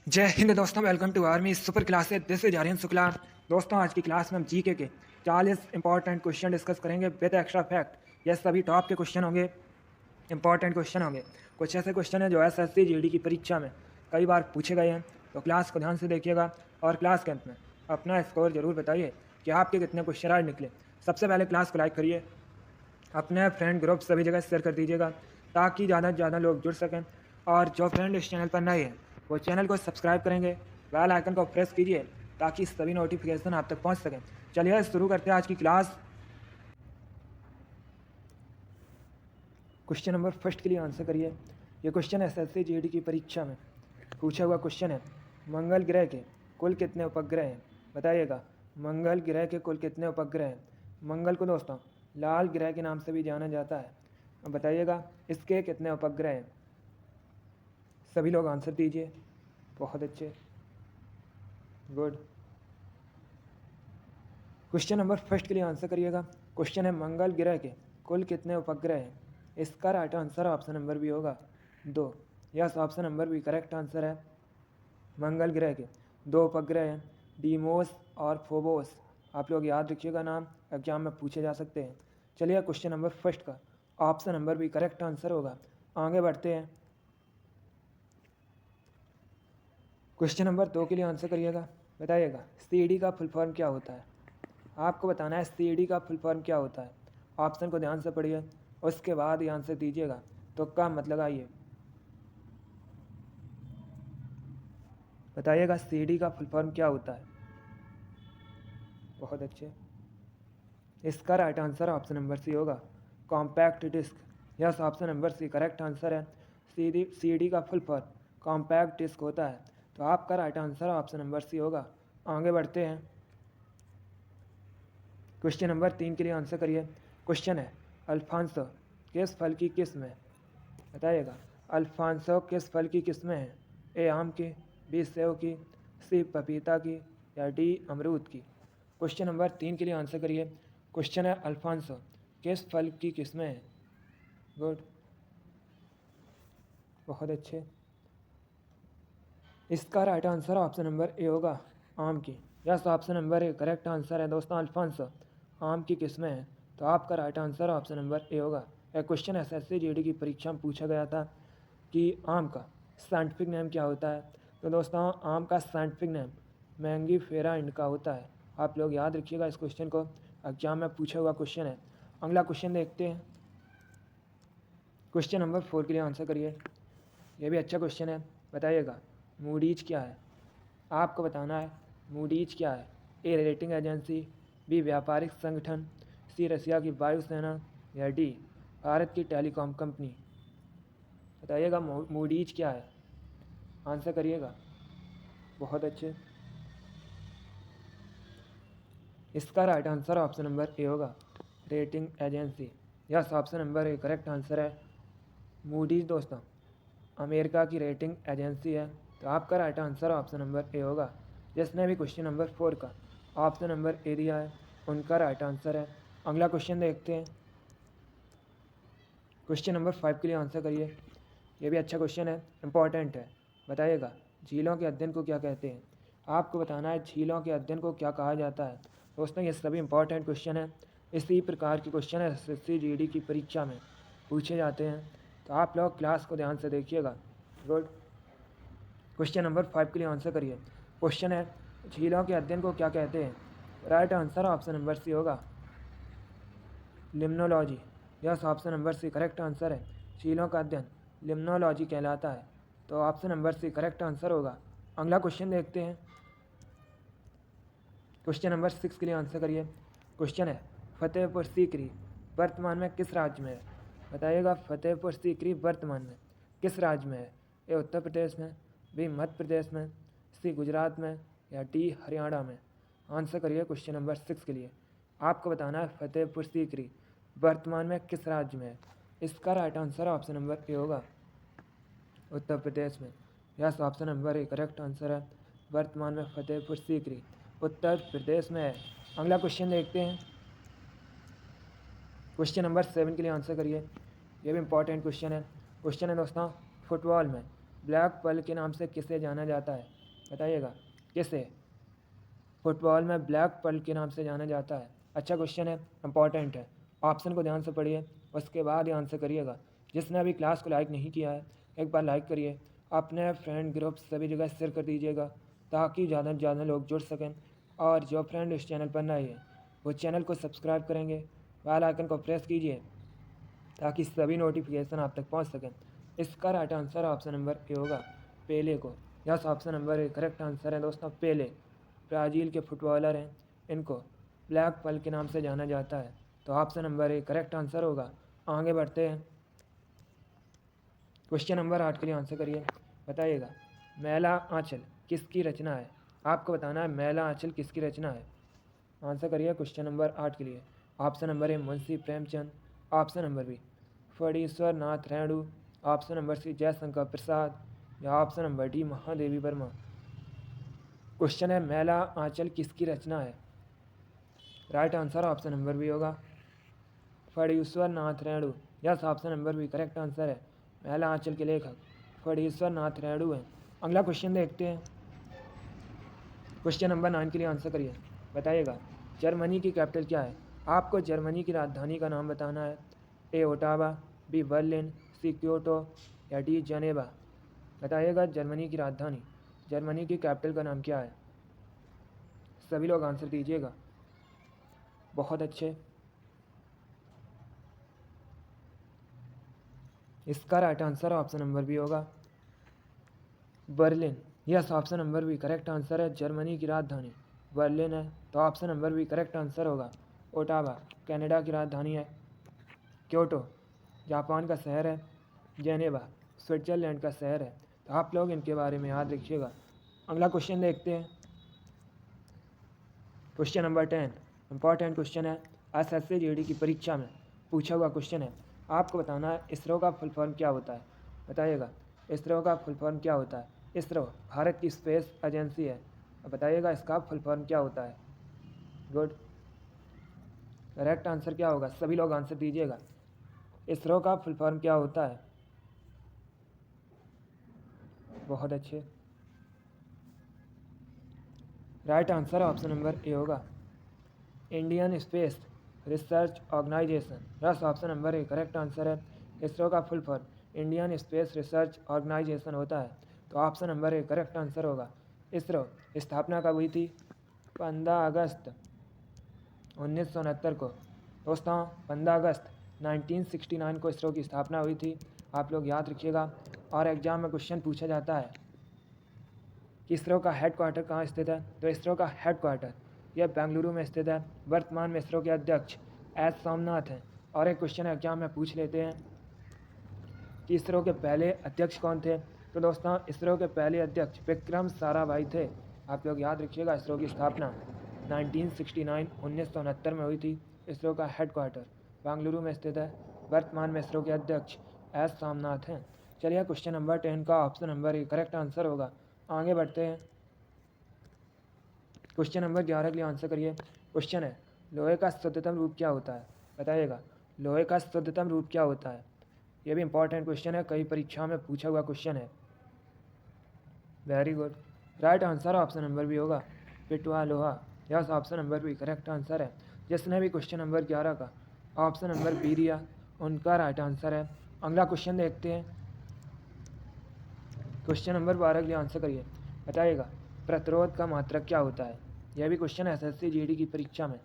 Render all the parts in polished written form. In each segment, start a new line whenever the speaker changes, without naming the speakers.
जय हिंद दोस्तों, welcome to army super classes. This is Aryan Shukla. दोस्तों, आज की क्लास में हम जीके के 40 इंपॉर्टेंट क्वेश्चन डिस्कस करेंगे विद एक्स्ट्रा फैक्ट। ये सभी टॉप के क्वेश्चन होंगे, इंपॉर्टेंट क्वेश्चन होंगे। कुछ ऐसे क्वेश्चन हैं जो एसएससी जीडी की परीक्षा में कई बार पूछे गए हैं, तो क्लास को ध्यान से देखिएगा और क्लास के अंत में अपना स्कोर जरूर बताइए कि आपके कितने क्वेश्चन आज निकले। सबसे पहले क्लास को लाइक करिए, अपने फ्रेंड ग्रुप सभी जगह शेयर कर दीजिएगा ताकि ज़्यादा से ज़्यादा लोग जुड़ सकें। और जो फ्रेंड इस चैनल पर नए हैं वो चैनल को सब्सक्राइब करेंगे, बेल आइकन को प्रेस कीजिए ताकि सभी नोटिफिकेशन आप तक पहुंच सकें। चलिए शुरू करते हैं आज की क्लास। क्वेश्चन नंबर फर्स्ट के लिए आंसर करिए। ये क्वेश्चन एसएससी जीडी की परीक्षा में पूछा हुआ क्वेश्चन है। मंगल ग्रह के कुल कितने उपग्रह हैं? बताइएगा, मंगल ग्रह के कुल कितने उपग्रह हैं? मंगल को दोस्तों लाल ग्रह के नाम से भी जाना जाता है। अब बताइएगा इसके कितने उपग्रह हैं? सभी लोग आंसर दीजिए। बहुत अच्छे, गुड। क्वेश्चन नंबर फर्स्ट के लिए आंसर करिएगा। क्वेश्चन है मंगल ग्रह के कुल कितने उपग्रह हैं? इसका right answer option number B होगा 2। Yes, option number B correct answer है। मंगल ग्रह के 2 उपग्रह हैं, डीमोस और फोबोस। आप लोग याद रखिएगा, नाम एग्जाम में पूछे जा सकते हैं। चलिए क्वेश्चन नंबर फर्स्ट का option number B correct answer होगा। आगे बढ़ते हैं। क्वेश्चन नंबर 2 के लिए आंसर करिएगा। बताइएगा सीडी का फुल फॉर्म क्या होता है? आपको बताना है सीडी का फुल फॉर्म क्या होता है। ऑप्शन को ध्यान से पढ़िए, उसके बाद ही आंसर दीजिएगा। तो का मत लगाइए, बताइएगा सीडी का फुल फॉर्म क्या होता है। बहुत अच्छे, इसका right answer option number C होगा, compact disc. Yes, option number C correct answer है। सीडी का फुल फॉर्म कॉम्पैक्ट डिस्क होता है। तो आपका right answer option number C होगा। आगे बढ़ते हैं। क्वेश्चन नंबर 3 के लिए आंसर करिए। क्वेश्चन है अल्फांसो किस फल की किस्म है? बताइएगा अल्फांसो किस फल की किस्में हैं? ए आम की, बी सेब की, सी पपीता की, या डी अमरूद की? क्वेश्चन नंबर 3 के लिए आंसर करिए। क्वेश्चन है अल्फांसो किस फल की किस्में हैं? गुड, बहुत अच्छे। इसका right answer option number A होगा, आम की। Yes, option number A correct answer है दोस्तों। अल्फांसो आम की किस्में हैं। तो आपका right answer option number A होगा। एक क्वेश्चन एसएससी जीडी की परीक्षा में पूछा गया था कि आम का साइंटिफिक नेम क्या होता है। तो दोस्तों आम का साइंटिफिक नेम मैंगीफेरा इंडिका होता है। आप लोग याद रखिएगा, इस क्वेश्चन को एग्जाम में पूछा हुआ क्वेश्चन है। अगला क्वेश्चन देखते हैं। क्वेश्चन नंबर 4 के लिए आंसर करिए। ये भी अच्छा क्वेश्चन है। बताइएगा मूडीज क्या है? आपको बताना है मूडीज क्या है। ए रेटिंग एजेंसी, बी व्यापारिक संगठन, सी रसिया की वायुसेना, या डी भारत की टेलीकॉम कंपनी? बताइएगा मूडीज क्या है, आंसर करिएगा। बहुत अच्छे, इसका right answer option number A होगा, rating agency. Yes, option number A correct answer है। मूडीज दोस्तों अमेरिका की रेटिंग एजेंसी है। तो आपका right answer option number A होगा। जिसने भी क्वेश्चन नंबर 4 का ऑप्शन नंबर ए दिया है उनका राइट आंसर है। अगला क्वेश्चन देखते हैं। क्वेश्चन नंबर 5 के लिए आंसर करिए। ये भी अच्छा क्वेश्चन है, इंपॉर्टेंट है। बताइएगा झीलों के अध्ययन को क्या कहते हैं? आपको बताना है झीलों के अध्ययन को क्या कहा जाता है। दोस्तों ये सभी इंपॉर्टेंट क्वेश्चन है। इसी प्रकार के क्वेश्चन एसएससी जीडी की परीक्षा में पूछे जाते हैं। तो आप लोग क्लास को ध्यान से देखिएगा। गुड। क्वेश्चन नंबर 5 के लिए आंसर करिए। क्वेश्चन है झीलों के अध्ययन को क्या कहते हैं? Right answer option number C होगा, limnology. Yes, option number C correct answer है। झीलों का अध्ययन लिम्नोलॉजी कहलाता है। तो option number C correct answer होगा। अगला क्वेश्चन देखते हैं। क्वेश्चन नंबर 6 के लिए आंसर करिए। क्वेश्चन है फतेहपुर सीकरी वर्तमान में किस राज्य में है? बताइएगा फतेहपुर सीकरी वर्तमान में किस राज्य में है? ए उत्तर प्रदेश में, बी मध्य प्रदेश में, सी गुजरात में, या डी हरियाणा में? आंसर करिए क्वेश्चन नंबर 6 के लिए। आपको बताना है फतेहपुर सीकरी वर्तमान में किस राज्य में है। इसका right answer option number A होगा, उत्तर प्रदेश में। Yes, option number A correct answer है। वर्तमान में फतेहपुर सीकरी उत्तर प्रदेश में है। अगला क्वेश्चन देखते हैं। क्वेश्चन नंबर 7 के लिए आंसर करिए। ये भी इंपॉर्टेंट क्वेश्चन है। क्वेश्चन है दोस्तों फुटबॉल में ब्लैक पर्ल के नाम से किसे जाना जाता है? बताइएगा। किसे फुटबॉल में ब्लैक पर्ल के नाम से जाना जाता है? अच्छा क्वेश्चन है, इंपॉर्टेंट है। ऑप्शन को ध्यान से पढ़िए, उसके बाद ही आंसर करिएगा। जिसने अभी क्लास को लाइक नहीं किया है, एक बार लाइक करिए, अपने फ्रेंड ग्रुप सभी जगह शेयर कर दीजिएगा ताकि ज़्यादा से ज़्यादा लोग जुड़ सकें। और जो फ्रेंड इस चैनल पर नए हैं वो चैनल को सब्सक्राइब करेंगे, बेल आइकन को प्रेस कीजिए ताकि सभी नोटिफिकेशन आप तक पहुंच सकें। इसका right answer option number A होगा, पेले को। Yes, option number A correct answer है दोस्तों, पेले। ब्राज़ील के फुटबॉलर हैं, इनको ब्लैक पर्ल के नाम से जाना जाता है। तो option number A correct answer होगा। आगे बढ़ते हैं, क्वेश्चन नंबर 8 के लिए आंसर करिए। बताइएगा, मैला आंचल किसकी रचना है? आपको बताना है मैला आंचल किसकी रचना है। आंसर करिए क्वेश्चन नंबर 8 के लिए। Option number A Munshi Premchand, option number B Phanishwar Nath Renu, option number C Jaishankar Prasad, या option number D Mahadevi Verma. Question है मैला आंचल किसकी रचना है? Right answer option number B होगा, Phanishwar Nath Renu. Yes, option number B correct answer है। मैला आंचल के लेखक फणीश्वर नाथ रेणु हैं। अगला क्वेश्चन देखते हैं, क्वेश्चन नंबर 9 के लिए आंसर करिए। बताइएगा, जर्मनी की कैपिटल क्या है? आपको जर्मनी की राजधानी का नाम बताना है। ए ओटावा, बी बर्लिन, सी क्योटो, या डी जनेवा। बताइएगा, जर्मनी की राजधानी, जर्मनी की कैपिटल का नाम क्या है? सभी लोग आंसर दीजिएगा। बहुत अच्छे, इसका right answer option number B होगा, Berlin. Yes, option number B correct answer है। जर्मनी की राजधानी बर्लिन है, तो option number B correct answer होगा। ओटावा कनाडा की राजधानी है, क्योटो जापान का शहर है, जेनेवा स्विट्जरलैंड का शहर है। तो आप लोग इनके बारे में याद रखिएगा। अगला क्वेश्चन देखते हैं, क्वेश्चन नंबर 10 इंपॉर्टेंट क्वेश्चन है, एसएससी जीडी की परीक्षा में पूछा हुआ क्वेश्चन है। आपको बताना है इसरो का फुल फॉर्म क्या होता है। बताइएगा, इसरो का फुल फॉर्म क्या होता है? इसरो भारत की स्पेस एजेंसी है। अब बताइएगा इसका फुल फॉर्म क्या होता है। गुड, करेक्ट आंसर क्या होगा? सभी लोग आंसर दीजिएगा। इसरो का फुल फॉर्म क्या होता है? बहुत अच्छे, right answer option number A होगा, Indian space research organisation. Yes, option number A correct answer है। इसरो का full form Indian space research organisation होता है, तो option number A correct answer होगा। इसरो स्थापना कब हुई थी? 15 अगस्त 1969 को। दोस्तों 15 अगस्त 1969 को इसरो की स्थापना हुई थी, आप लोग याद रखिएगा। और एग्जाम में क्वेश्चन पूछा जाता है कि इसरो का हेड क्वार्टर कहाँ स्थित है, तो इसरो का हेड क्वार्टर यह बेंगलुरु में स्थित है। वर्तमान में इसरो के अध्यक्ष एस सोमनाथ हैं। और एक क्वेश्चन एग्जाम में पूछ लेते हैं कि इसरो के पहले अध्यक्ष कौन थे, तो दोस्तों इसरो के पहले अध्यक्ष विक्रम साराभाई थे। आप लोग याद रखिएगा, इसरो की स्थापना 1969 में हुई थी। इसरो का हेड क्वार्टर बेंगलुरु में स्थित है। वर्तमान में इसरो के अध्यक्ष एस सोमनाथ हैं। चलिए, क्वेश्चन नंबर 10 का option number A correct answer होगा। आगे बढ़ते हैं, क्वेश्चन नंबर 11 के लिए आंसर करिए। क्वेश्चन है, लोहे का शुद्धतम रूप क्या होता है? बताइएगा, लोहे का शुद्धतम रूप क्या होता है? ये भी इंपॉर्टेंट क्वेश्चन है, कई परीक्षा में पूछा हुआ क्वेश्चन है। Very good, right answer option number B होगा, पिटवा लोहा। Yes, option number B correct answer है। जिसने भी क्वेश्चन नंबर 11 का ऑप्शन नंबर बी दिया उनका राइट आंसर है। अगला क्वेश्चन देखते हैं, क्वेश्चन नंबर 12 के लिए आंसर करिए। बताइएगा, प्रतिरोध का मात्रक क्या होता है? यह भी क्वेश्चन एसएससी जीडी की परीक्षा में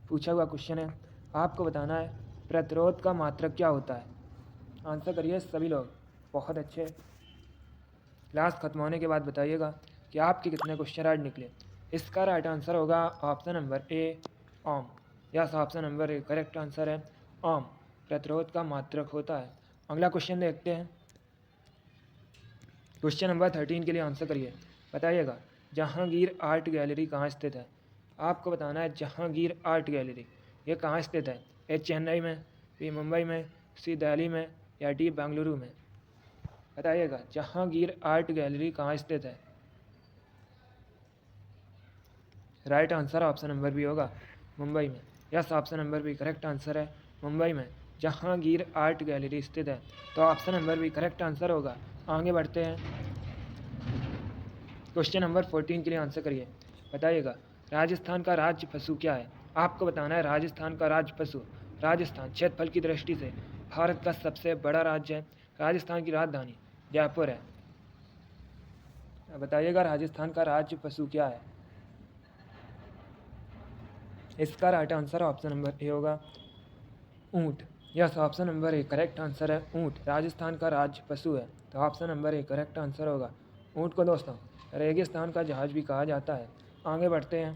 पूछा हुआ क्वेश्चन है। आपको बताना है प्रतिरोध का मात्रक क्या होता है। आंसर करिए सभी लोग। बहुत अच्छे, क्लास खत्म होने के बाद बताइएगा कि आपके कितने क्वेश्चन राइट निकले। इसका राइट आंसर होगा option number A, ohm. Yes, option number A correct answer है, ओम प्रतिरोध का मात्रक होता है। अगला क्वेश्चन देखते हैं, क्वेश्चन नंबर 13 के लिए आंसर करिए। बताइएगा, जहांगीर आर्ट गैलरी कहाँ स्थित है? आपको बताना है जहांगीर आर्ट गैलरी ये कहाँ स्थित है। ए चेन्नई में, बी मुंबई में, सी दिल्ली में, या डी बेंगलुरु में। बताइएगा, जहांगीर आर्ट गैलरी कहाँ स्थित है। Right answer option number B होगा, मुंबई में। Yes, option number B correct answer है, मुंबई में जहांगीर आर्ट गैलरी स्थित है, तो option number B correct answer होगा। आगे बढ़ते हैं, क्वेश्चन नंबर 14 के लिए आंसर करिए। बताइएगा राजस्थान का राज्य पशु क्या है। आपको बताना है राजस्थान का राज्य पशु। राजस्थान क्षेत्रफल की दृष्टि से भारत का सबसे बड़ा राज्य है। राजस्थान की राजधानी जयपुर है। बताइएगा राजस्थान का राज्य पशु क्या है। इसका right answer option number A होगा ऊँट। Yes, option number A correct answer है ऊँट। राजस्थान का राज्य पशु है, तो option number A correct answer होगा ऊँट को दोस्तों रेगिस्तान का जहाज भी कहा जाता है। आगे बढ़ते हैं।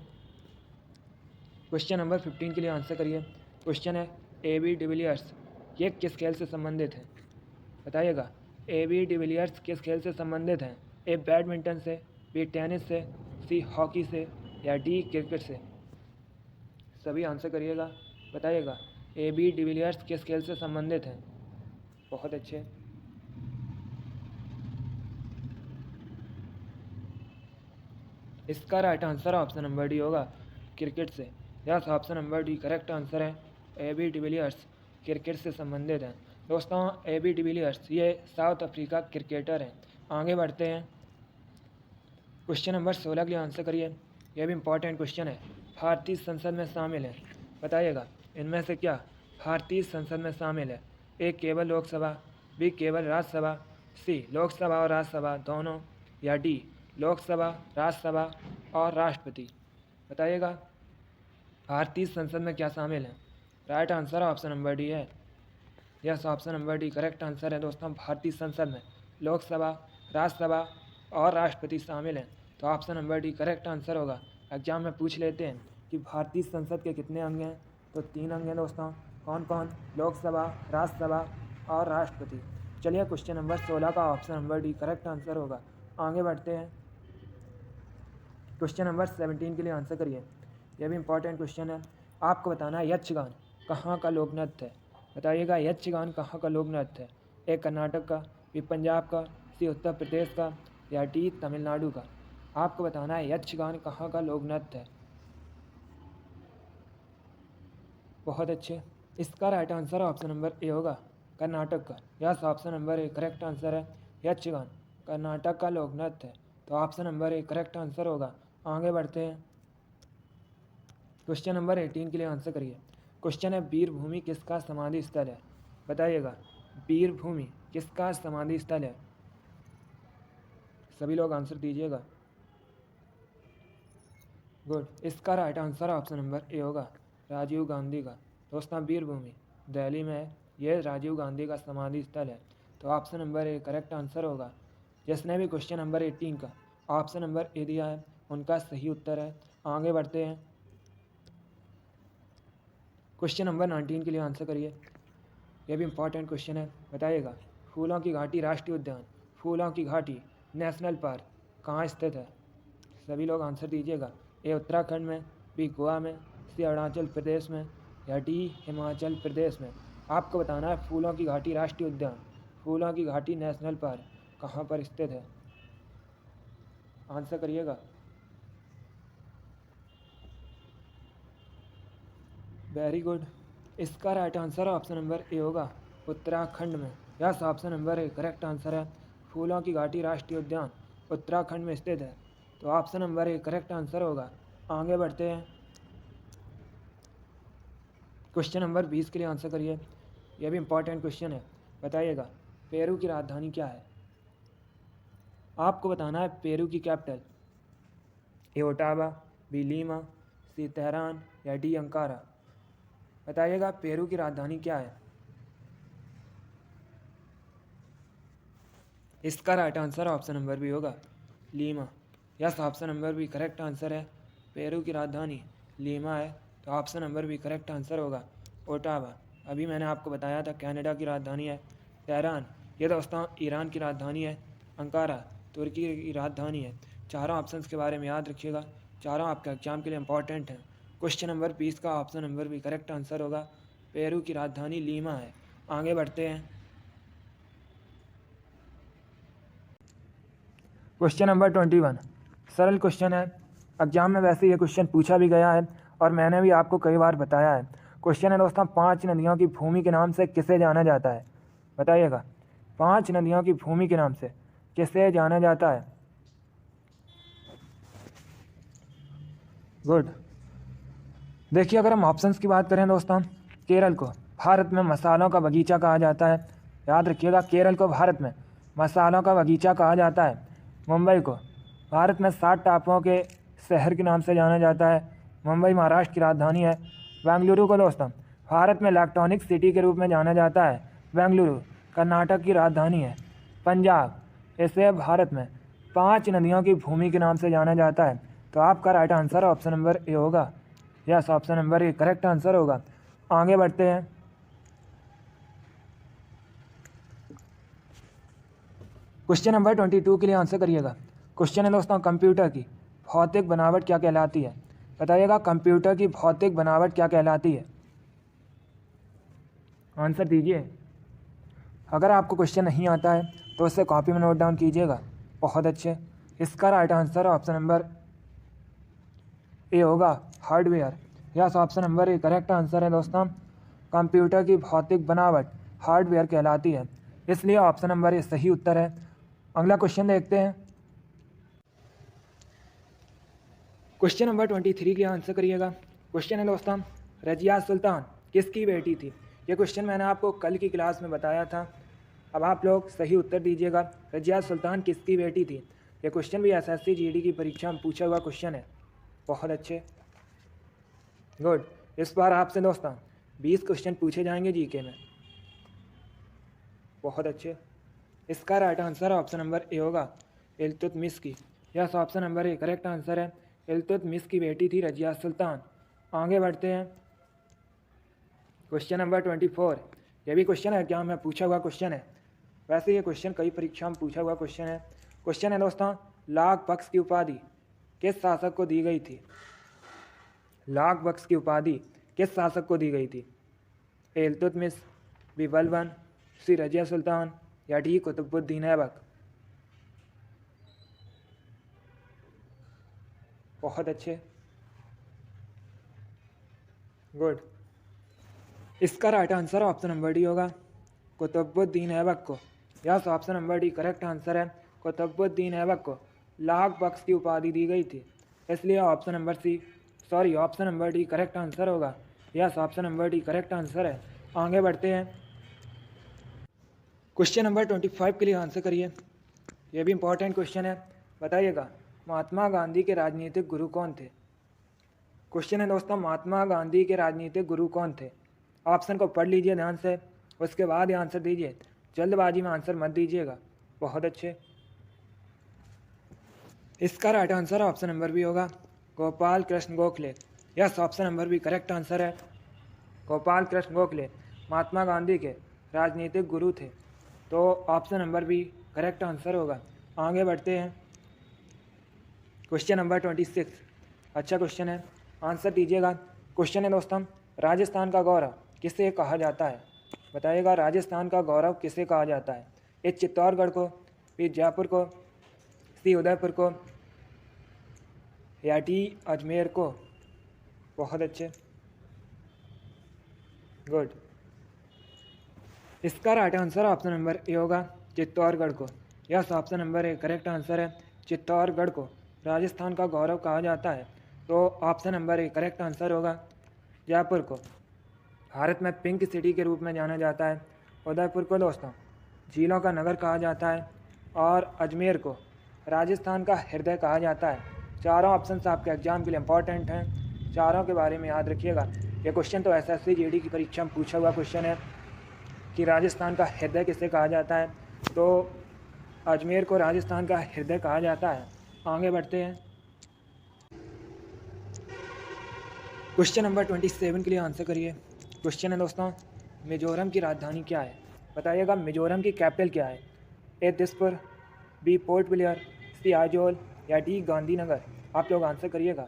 क्वेश्चन नंबर 15 के लिए आंसर करिए। क्वेश्चन है ए बी डिविलियर्स ये किस खेल से संबंधित है। बताइएगा ए बी डिविलियर्स किस खेल से संबंधित हैं। ए बैडमिंटन से, बी टेनिस से, सी हॉकी से या डी क्रिकेट से। सभी आंसर करिएगा। बताइएगा ए बी डिविलियर्स किस खेल से संबंधित हैं। बहुत अच्छे। इसका right answer option number D होगा क्रिकेट से। Yes, option number D correct answer है। ए बी डिविलियर्स क्रिकेट से संबंधित हैं। दोस्तों ए बी डिविलियर्स ये साउथ अफ्रीका क्रिकेटर हैं। आगे बढ़ते हैं। क्वेश्चन नंबर 16 के लिए आंसर करिए। यह भी इम्पॉर्टेंट क्वेश्चन है। भारतीय संसद में शामिल है। बताइएगा इनमें से क्या भारतीय संसद में शामिल है। ए केवल लोकसभा, बी केवल राज्यसभा, सी लोकसभा और राज्यसभा दोनों या डी लोकसभा, राज्यसभा और राष्ट्रपति। बताइएगा भारतीय संसद में क्या शामिल है। Right answer option number D है। Yes, option number D correct answer है। दोस्तों भारतीय संसद में लोकसभा, राज्यसभा और राष्ट्रपति शामिल हैं, तो option number D correct answer होगा। एग्जाम में पूछ लेते हैं कि भारतीय संसद के कितने अंग हैं, तो 3 अंग हैं दोस्तों। कौन कौन? लोकसभा, राज्यसभा और राष्ट्रपति। चलिए क्वेश्चन नंबर 16 का option number D correct answer होगा। आगे बढ़ते हैं। क्वेश्चन नंबर 17 के लिए आंसर करिए। यह भी इम्पॉर्टेंट क्वेश्चन है। आपको बताना है यक्षगान कहाँ का लोक नृत्य है। बताइएगा यक्षगान कहाँ का लोक नृत्य है। ए कर्नाटक का, बी पंजाब का, सी उत्तर प्रदेश का या डी तमिलनाडु का। आपको बताना है यक्षगान कहाँ का लोक नृत्य है। बहुत अच्छे। इसका right answer option number A होगा कर्नाटक का। Yes, option number A correct answer है। यक्षगान कर्नाटक का लोक नृत्य है, तो option number A correct answer होगा। आगे बढ़ते हैं। क्वेश्चन नंबर 18 के लिए आंसर करिए। क्वेश्चन है वीरभूमि किसका समाधि स्थल है। बताइएगा वीरभूमि किसका समाधि स्थल है। सभी लोग आंसर दीजिएगा। गुड। इसका right answer option number A होगा राजीव गांधी का। दोस्तों वीरभूमि दिल्ली में है, ये राजीव गांधी का समाधि स्थल है, तो option number A correct answer होगा। जिसने भी क्वेश्चन नंबर 18 का ऑप्शन नंबर ए दिया है उनका सही उत्तर है। आगे बढ़ते हैं। क्वेश्चन नंबर 19 के लिए आंसर करिए। यह भी इम्पॉर्टेंट क्वेश्चन है। बताइएगा फूलों की घाटी राष्ट्रीय उद्यान, फूलों की घाटी नेशनल पार्क कहाँ स्थित है। सभी लोग आंसर दीजिएगा। ए उत्तराखंड में, बी गोवा में, सी अरुणाचल प्रदेश में या डी हिमाचल प्रदेश में। आपको बताना है फूलों की घाटी राष्ट्रीय उद्यान, फूलों की घाटी नेशनल पार्क कहाँ पर स्थित है। आंसर करिएगा। Very good. इसका right answer option number A होगा उत्तराखंड में। Yes, option number A correct answer है। फूलों की घाटी राष्ट्रीय उद्यान उत्तराखंड में स्थित है, तो option number A correct answer होगा। आगे बढ़ते हैं। क्वेश्चन नंबर 20 के लिए आंसर करिए। यह भी इम्पॉर्टेंट क्वेश्चन है। बताइएगा पेरू की राजधानी क्या है। आपको बताना है पेरू की capital. A Ottawa, B Lima, C Tehran या डी अंकारा। बताइएगा पेरू की राजधानी क्या है। इसका right answer option number B होगा Lima. Yes, option number B correct answer है। पेरू की राजधानी लीमा है, तो option number B correct answer होगा ओटावा। अभी मैंने आपको बताया था कनाडा की राजधानी है तेहरान, ये दोस्तों ईरान की राजधानी है। अंकारा तुर्की की राजधानी है। चारों ऑप्शंस के बारे में याद रखिएगा, चारों आपके एग्जाम के लिए इंपॉर्टेंट हैं। क्वेश्चन नंबर 20 का option number B correct answer होगा पेरू की राजधानी लीमा है। आगे बढ़ते हैं। क्वेश्चन नंबर 21 सरल क्वेश्चन है। एग्जाम में वैसे ये क्वेश्चन पूछा भी गया है और मैंने भी आपको कई बार बताया है। क्वेश्चन है दोस्तों 5 नदियों की भूमि के नाम से किसे जाना जाता है। बताइएगा 5 नदियों की भूमि के नाम से किसे जाना जाता है। गुड। देखिए अगर हम ऑप्शंस की बात करें दोस्तों, केरल को भारत में मसालों का बगीचा कहा जाता है। याद रखिएगा, केरल को भारत में मसालों का बगीचा कहा जाता है। मुंबई को भारत में 7 टापुओं के शहर के नाम से जाना जाता है। मुंबई महाराष्ट्र की राजधानी है। बेंगलुरु को दोस्तों भारत में इलेक्ट्रॉनिक सिटी के रूप में जाना जाता है। बेंगलुरु कर्नाटक की राजधानी है। पंजाब, इसे भारत में 5 नदियों की भूमि के नाम से जाना जाता है। तो आपका right answer option number A होगा। Yes, option number A correct answer होगा। आगे बढ़ते हैं। क्वेश्चन नंबर 22 के लिए आंसर करिएगा। क्वेश्चन है दोस्तों, कंप्यूटर की भौतिक बनावट क्या कहलाती है? बताइएगा, कंप्यूटर की भौतिक बनावट क्या कहलाती है? आंसर दीजिए। अगर आपको क्वेश्चन नहीं आता है तो उसे कॉपी में नोट डाउन कीजिएगा। बहुत अच्छे। इसका right answer option number A होगा, hardware. Yes, option number A correct answer है दोस्तों। कंप्यूटर की भौतिक बनावट हार्डवेयर कहलाती है, इसलिए ऑप्शन नंबर ए सही उत्तर है। अगला क्वेश्चन देखते हैं। क्वेश्चन नंबर 23 के आंसर करिएगा। क्वेश्चन है दोस्तों, रजिया सुल्तान किसकी बेटी थी? ये क्वेश्चन मैंने आपको कल की क्लास में बताया था। अब आप लोग सही उत्तर दीजिएगा। रजिया सुल्तान किसकी बेटी थी? ये क्वेश्चन भी एसएससी जीडी की परीक्षा में पूछा हुआ क्वेश्चन है। बहुत अच्छे, गुड। इस बार आपसे दोस्तों 20 क्वेश्चन पूछे जाएंगे जीके में। बहुत अच्छे। इसका right answer option number A होगा, इल्तुतमिश की। Yes, option number A correct answer है। इल्तुतमिश की बेटी थी रजिया सुल्तान। आगे बढ़ते हैं। Question number 24। ये भी क्वेश्चन है क्या में पूछा हुआ क्वेश्चन है। वैसे ये क्वेश्चन कई परीक्षा में पूछा हुआ क्वेश्चन है। क्वेश्चन है दोस्तों, लाख बख्श की उपाधि किस शासक को दी गई थी? लाख बख्श की उपाधि किस शासक को दी गई थी? ए इल्तुतमिश, बी बलबन, सी रजिया सुल्तान या डी कुतुबुद्दीन ऐबक? बहुत अच्छे, गुड। इसका right answer option number D होगा, कुतुबुद्दीन ऐबक को। Yes, option number D correct answer है। कुतुबुद्दीन ऐबक को लाख बख्श की उपाधि दी गई थी, इसलिए option number D correct answer होगा। Yes, option number D correct answer है। आगे बढ़ते हैं। क्वेश्चन नंबर 25 के लिए आंसर करिए। यह भी इंपॉर्टेंट क्वेश्चन है। बताइएगा, महात्मा गांधी के राजनीतिक गुरु कौन थे? क्वेश्चन है दोस्तों, महात्मा गांधी के राजनीतिक गुरु कौन थे? ऑप्शन को पढ़ लीजिए ध्यान से, उसके बाद ही आंसर दीजिए। जल्दबाजी में आंसर मत दीजिएगा। बहुत अच्छे। इसका right answer option number B होगा, Gopal Krishna Gokhale. Yes, option number B correct answer है। गोपाल कृष्ण गोखले महात्मा गांधी के राजनीतिक गुरु थे, तो option number B correct answer होगा। आगे बढ़ते हैं। Question number 26। अच्छा क्वेश्चन है, आंसर दीजिएगा। क्वेश्चन है दोस्तों, राजस्थान का गौरव किसे कहा जाता है? बताइएगा, राजस्थान का गौरव किसे कहा जाता है? ए चित्तौड़गढ़ को, बी जयपुर को, सी उदयपुर को या डी अजमेर को? बहुत अच्छे, गुड। इसका right answer option number A होगा, चित्तौड़गढ़ को। Yes, option number A correct answer है। चित्तौड़गढ़ को राजस्थान का गौरव कहा जाता है, तो option number A correct answer होगा। जयपुर को भारत में पिंक सिटी के रूप में जाना जाता है। उदयपुर को दोस्तों झीलों का नगर कहा जाता है और अजमेर को राजस्थान का हृदय कहा जाता है। चारों ऑप्शंस आपके एग्जाम के लिए इंपॉर्टेंट हैं, चारों के बारे में याद रखिएगा। ये क्वेश्चन तो एसएससी जीडी की परीक्षा में पूछा हुआ क्वेश्चन है कि राजस्थान का हृदय किसे कहा जाता है, तो अजमेर को राजस्थान का हृदय कहा जाता है। आगे बढ़ते हैं। क्वेश्चन नंबर 27 के लिए आंसर करिए। क्वेश्चन है दोस्तों, मिजोरम की राजधानी क्या है? बताइएगा, मिजोरम की कैपिटल क्या है? A Dispur, B Port Blair, C Aizawl या डी गांधीनगर? आप लोग आंसर करिएगा।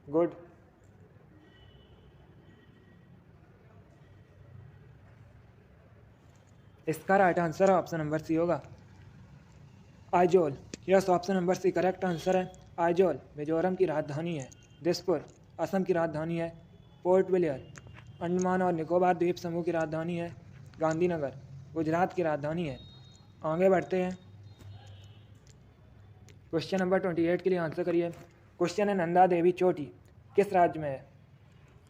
गुड। इसका right answer option number C होगा, आइजोल। Yes, option number C correct answer है। आइजोल मिजोरम की राजधानी है। दिसपुर असम की राजधानी है। पोर्ट ब्लेयर अंडमान और निकोबार द्वीप समूह की राजधानी है। गांधीनगर गुजरात की राजधानी है। आगे बढ़ते हैं। क्वेश्चन नंबर 28 के लिए आंसर करिए। क्वेश्चन है नंदा देवी चोटी किस राज्य में है?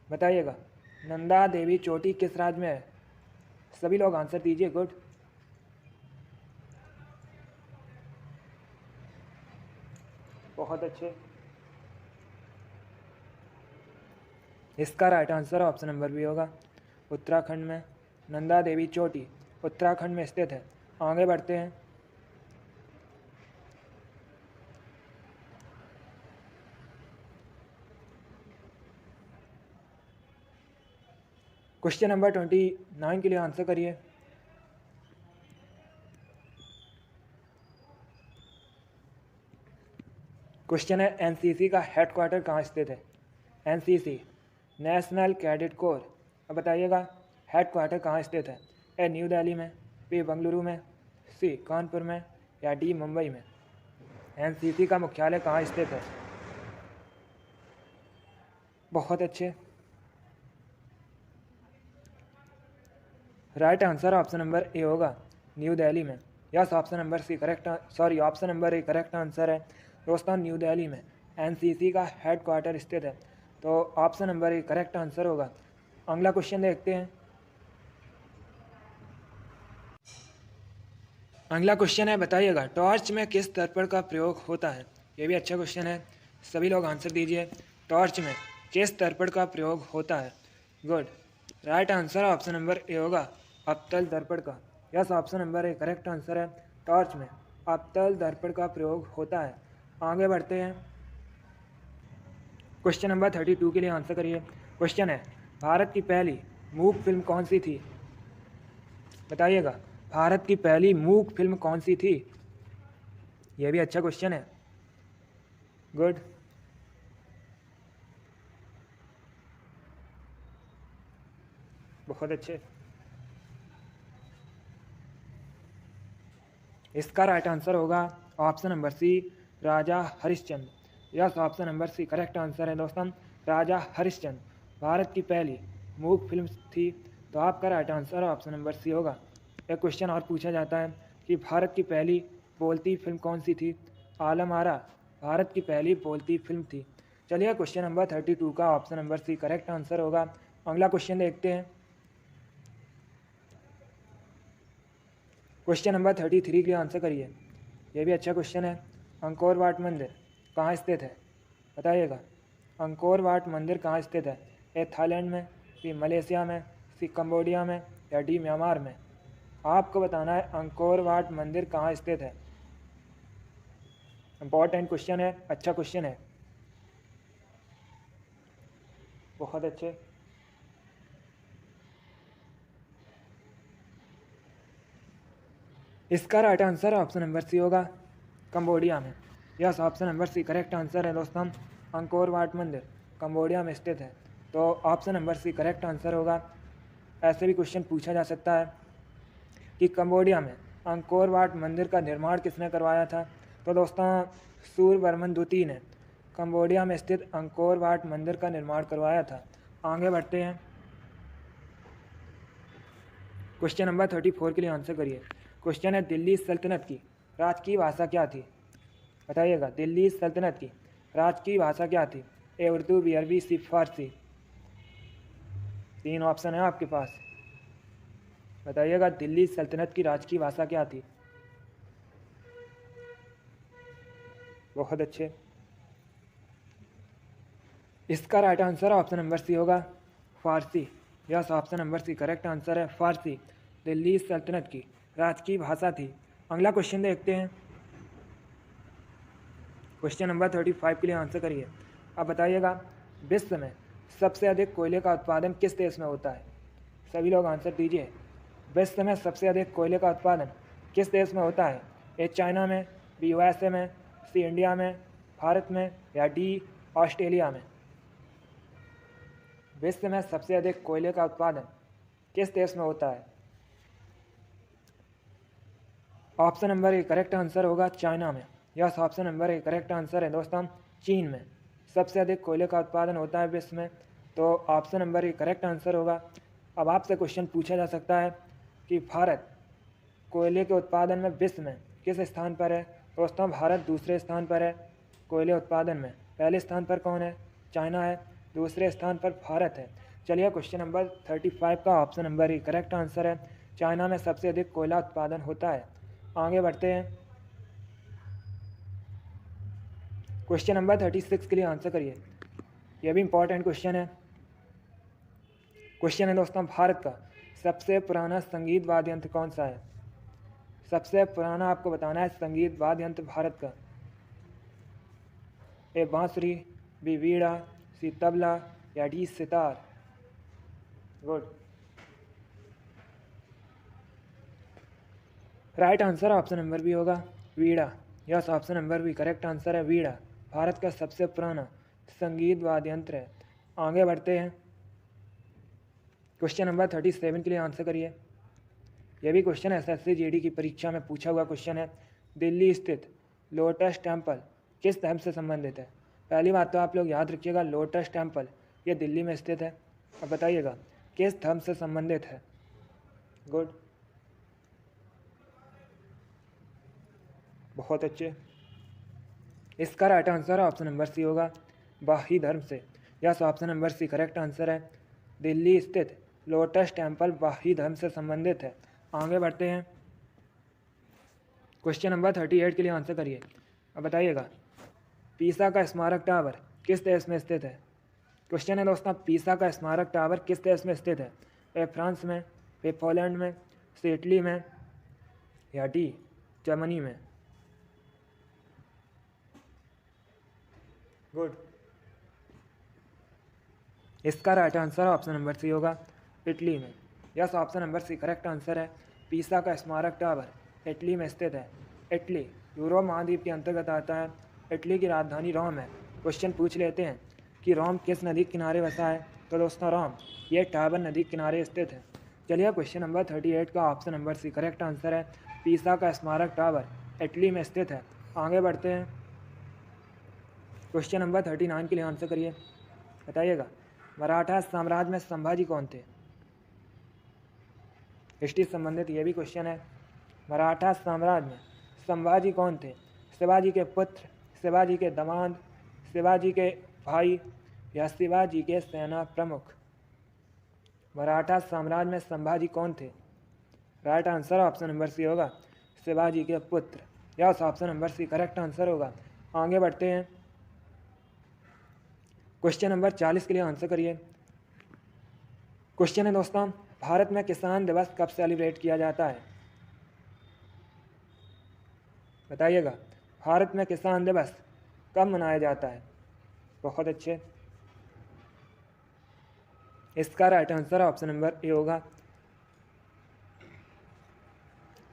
बताइएगा, नंदा देवी चोटी किस राज्य में है? सभी लोग आंसर दीजिए। गुड, बहुत अच्छे। इसका right answer option number B होगा, उत्तराखंड में। नंदा देवी चोटी उत्तराखंड में स्थित है। आगे बढ़ते हैं। क्वेश्चन नंबर 29 के लिए आंसर करिए। क्वेश्चन है एनसीसी का हेडक्वार्टर कहाँ स्थित है? NCC national cadet corps. अब बताइएगा हेडक्वार्टर कहाँ स्थित है? ए न्यू दिल्ली में, बी बंगलुरु में, सी कानपुर में, या डी मुंबई में? एनसीसी का मुख्यालय कहाँ स्थित है? बहुत अच्छे। Right answer option number A होगा, न्यू दिल्ली में। Yes, option number C correct, sorry option number A correct answer है दोस्तों। न्यू दिल्ली में एनसीसी का हेडक्वार्टर स्थित है, तो option number A correct answer होगा। अगला क्वेश्चन देखते हैं। अगला क्वेश्चन है, बताइएगा टॉर्च में किस दर्पण का प्रयोग होता है? ये भी अच्छा क्वेश्चन है, सभी लोग आंसर दीजिए। टॉर्च में किस दर्पण का प्रयोग होता है? Good, right answer option number A होगा, अवतल दर्पण का। Yes, option number A correct answer है, टॉर्च में अवतल दर्पण का प्रयोग होता है। आगे बढ़ते हैं। क्वेश्चन नंबर 32 के लिए आंसर करिए। क्वेश्चन है, भारत की पहली मूक फिल्म कौन सी थी? बताइएगा, भारत की पहली मूक फिल्म कौन सी थी? यह भी अच्छा क्वेश्चन है। गुड, बहुत अच्छे। इसका राइट आंसर होगा option number C, Raja Harishchandra. Yes, option number C correct answer है दोस्तों, राजा हरिश्चंद्र भारत की पहली मूक फिल्म थी, तो आपका right answer option number C होगा। एक क्वेश्चन और पूछा जाता है कि भारत की पहली बोलती फिल्म कौन सी थी? आलम आरा भारत की पहली बोलती फिल्म थी। चलिए, क्वेश्चन नंबर 32 का option number C correct answer होगा। अगला क्वेश्चन देखते हैं। क्वेश्चन नंबर 33 के लिए आंसर करिए। यह भी अच्छा क्वेश्चन है। अंकोर वाट मंदिर कहाँ स्थित है? बताइएगा, अंकोर वाट मंदिर कहाँ स्थित है? ए थाईलैंड में, बी मलेशिया में, सी कंबोडिया में, या डी म्यांमार में? आपको बताना है अंकोर वाट मंदिर कहाँ स्थित है। इंपॉर्टेंट क्वेश्चन है, अच्छा क्वेश्चन है, बहुत अच्छे। इसका right answer option number C होगा, कंबोडिया में। Yes, option number C correct answer है दोस्तों, अंकोर वाट मंदिर कंबोडिया में स्थित है, तो option number C correct answer होगा। ऐसे भी क्वेश्चन पूछा जा सकता है कि कंबोडिया में अंकोर वाट मंदिर का निर्माण किसने करवाया था? तो दोस्तों, सूर्यवर्मन द्वितीय ने कंबोडिया में स्थित अंकोर वाट मंदिर का निर्माण करवाया था। आगे बढ़ते हैं। क्वेश्चन नंबर 34 के लिए आंसर करिए। क्वेश्चन है, दिल्ली सल्तनत की राजकीय भाषा क्या थी? बताइएगा, दिल्ली सल्तनत की राजकीय भाषा क्या थी? ए उर्दू, बी अरबी, सी फारसी? तीन ऑप्शन है आपके पास, बताइएगा दिल्ली सल्तनत की राजकीय भाषा क्या थी? बहुत अच्छे। इसका right answer option number C होगा, Farsi. Yes, option number C correct answer है, फारसी दिल्ली सल्तनत की राजकीय भाषा थी। अगला क्वेश्चन देखते हैं। क्वेश्चन नंबर 35 के लिए आंसर करिए। अब बताइएगा, विश्व में सबसे अधिक कोयले का उत्पादन किस देश में होता है? सभी लोग आंसर दीजिए। विश्व में सबसे अधिक कोयले का उत्पादन किस देश में होता है? ए चाइना में, बी यूएसए में, सी इंडिया में, भारत में, या डी ऑस्ट्रेलिया में? विश्व में सबसे अधिक कोयले का उत्पादन किस देश में होता है? Option number A correct answer होगा, चाइना में। Yes, option number A correct answer है दोस्तों, चीन में सबसे अधिक कोयले का उत्पादन होता है विश्व में, तो option number A correct answer होगा। अब आपसे क्वेश्चन पूछा जा सकता है कि भारत कोयले के उत्पादन में विश्व में किस स्थान पर है? दोस्तों भारत दूसरे स्थान पर है कोयले उत्पादन में। पहले स्थान पर कौन है? चाइना है। दूसरे स्थान पर भारत है। चलिए क्वेश्चन नंबर 35 का ऑप्शन नंबर ई करेक्ट आंसर है। चाइना में सबसे अधिक कोयला उत्पादन होता है। आगे बढ़ते हैं। क्वेश्चन नंबर 36 के लिए आंसर करिए। यह भी इंपॉर्टेंट क्वेश्चन है। क्वेश्चन है दोस्तों, भारत का सबसे पुराना संगीत वाद्य यंत्र कौन सा है? सबसे पुराना आपको बताना है संगीत वाद्य यंत्र भारत का। ए बांसुरी, बी वीणा, सी तबला या D sitar. Good. Right answer option number B veena, वीणा। Yes, option number B correct answer है, वीणा भारत का सबसे पुराना संगीत वाद्य यंत्र है। आगे बढ़ते हैं। क्वेश्चन नंबर 37 के लिए आंसर करिए। यह भी क्वेश्चन एसएससी जीडी की परीक्षा में पूछा हुआ क्वेश्चन है। दिल्ली स्थित लोटस टेम्पल किस धर्म से संबंधित है? पहली बात तो आप लोग याद रखिएगा, लोटस टेम्पल ये दिल्ली में स्थित है। अब बताइएगा किस धर्म से संबंधित है? गुड, बहुत अच्छे। इसका right answer option number C होगा, बाही धर्म से। Yes, option number C correct answer है। दिल्ली स्थित लोटस टेम्पल बाही धर्म से संबंधित है। आगे बढ़ते हैं। क्वेश्चन नंबर 38 के लिए आंसर करिए। अब बताइएगा पीसा का स्मारक टावर किस देश में स्थित है? क्वेश्चन है दोस्तों, पीसा का स्मारक टावर किस देश में स्थित है? ए फ्रांस में, ए पोलैंड में, सी इटली में या डी जर्मनी में। गुड। इसका right answer option number C होगा, इटली में। Yes, option number C correct answer है। पीसा का स्मारक टावर इटली में स्थित है। इटली यूरोप महाद्वीप के अंतर्गत आता है। इटली की राजधानी रोम है। क्वेश्चन पूछ लेते हैं कि रोम किस नदी के किनारे बसा है? तो दोस्तों रोम ये टाबर नदी के किनारे स्थित है। चलिए क्वेश्चन नंबर 38 का option number C correct answer है। पीसा का स्मारक टावर इटली में स्थित है। आगे बढ़ते हैं। क्वेश्चन नंबर 39 के लिए आंसर करिए। बताइएगा मराठा साम्राज्य में संभाजी कौन थे? हिस्ट्री संबंधित ये भी क्वेश्चन है। मराठा साम्राज्य में संभाजी कौन थे? शिवाजी के पुत्र, शिवाजी के दामाद, शिवाजी के भाई या शिवाजी के सेना प्रमुख। मराठा साम्राज्य में संभाजी कौन थे? Right answer option number C होगा, शिवाजी के पुत्र। Yes, option number C correct answer होगा। आगे बढ़ते हैं। क्वेश्चन नंबर 40 के लिए आंसर करिए। क्वेश्चन है दोस्तों, भारत में किसान दिवस कब सेलिब्रेट किया जाता है? बताइएगा भारत में किसान दिवस कब मनाया जाता है? बहुत अच्छे। इसका right answer option number A होगा,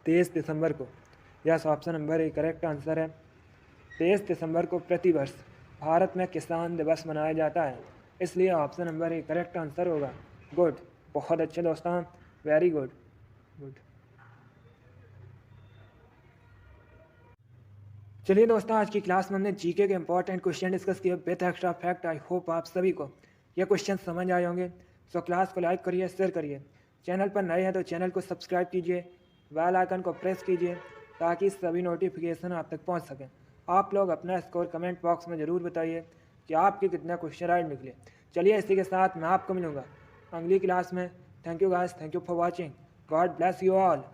23 दिसंबर को। Yes, option number A correct answer है। 23 दिसंबर को प्रतिवर्ष भारत में किसान दिवस मनाया जाता है, इसलिए option number A correct answer होगा। गुड, बहुत अच्छे दोस्तों, वेरी गुड। गुड। चलिए दोस्तों, आज की क्लास में हमने जीके के इंपॉर्टेंट क्वेश्चन डिस्कस किए with extra fact. I hope आप सभी को ये क्वेश्चन समझ आए होंगे। सो क्लास को लाइक करिए, शेयर करिए। चैनल पर नए हैं तो चैनल को सब्सक्राइब कीजिए, बेल आइकन को प्रेस कीजिए ताकि सभी नोटिफिकेशन आप तक पहुंच सकें। आप लोग अपना स्कोर कमेंट बॉक्स में ज़रूर बताइए कि आपके कितना क्वेश्चन राइट निकले। चलिए इसी के साथ मैं आपको मिलूँगा अगली क्लास में। Thank you guys, thank you for watching. God bless you all.